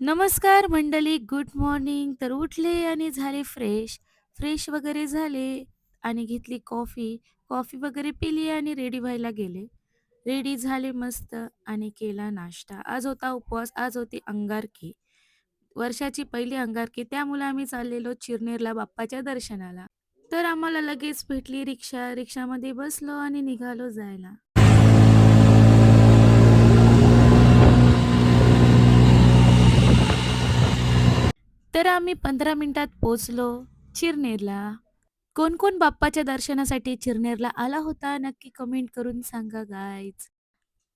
नमस्कार मंडळी, good morning. तर उठले आणि झाले फ्रेश. फ्रेश वगैरे झाले आणि घेतली कॉफी. कॉफी वगैरे पिली आणि रेडी व्हायला गेले. रेडी झाले मस्त आणि केला नाश्ता. आज होता उपवास, आज होती अंगारकी. वर्षाची पहिली अंगारकी. त्यामुळे आम्ही चाललेलो चिरनेरला बाप्पाच्या दर्शनाला. तर आम्हाला लगेच भेटली रिक्षा. रिक्षामध्ये बसलो आणि निघालो जायला. तर आम्ही 15 मिनिटात पोहोचलो चिरनेरला. कोण-कोण बाप्पाच्या दर्शनासाठी चिरनेरला आला होता? नक्की कमेंट करून सांगा गाईज.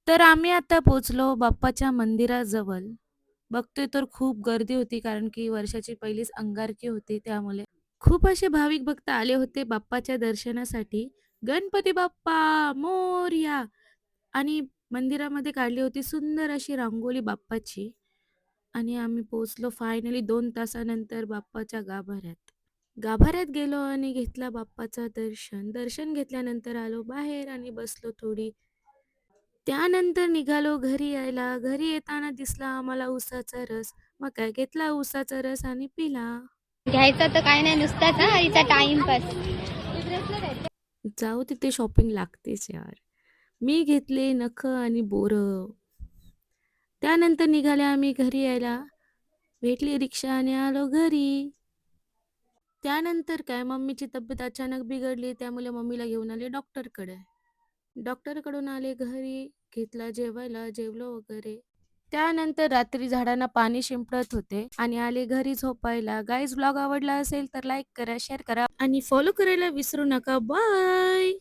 तर आम्ही आता पोहोचलो बाप्पाच्या मंदिराजवळ. बघतोय तर खूप गर्दी होती कारण की वर्षाची पहिलीच अंगारकी होती त्यामुळे. खूप असे भाविक भक्त आले होते बाप्पाच्या दर्शनासाठी. गणपती बाप्पा मोरया! आणि मंदिरामध्ये काढली होती सुंदर अशी रांगोळी बाप्पाची आणि आम्ही पोहोचलो फायनली 2 तासानंतर बाप्पाच्या गाभाऱ्यात. गाभाऱ्यात गेलो आणि घेतला बाप्पाचं दर्शन. दर्शन घेतल्यानंतर आलो बाहेर आणि बसलो थोडी. त्यानंतर निघालो घरी यायला. घरी येताना दिसला आम्हाला उसाचा रस. मग काय घेतला उसाचा रस आणि पिला. घ्यायचं तर काय नाही, नुसताच हा हिचा टाइमपास. जाऊ तिथे शॉपिंग लागतेच यार. मी घेतले नखं आणि बोरं. त्यानंतर निघाले आम्ही घरी यायला. भेटली रिक्षा आणि आलो घरी. त्यानंतर काय मम्मीची तब्येत अचानक बिघडली त्यामुळे मम्मीला घेऊन आले डॉक्टरकडे. डॉक्टरकडून आले घरी, घेतला जेवायला, जेवलो वगैरे. त्यानंतर रात्री झाडांना पाणी शिंपडत होते आणि आले घरी झोपायला. गाईज व्लॉग आवडला असेल तर लाईक करा, शेअर करा आणि फॉलो करायला विसरू नका. बाय.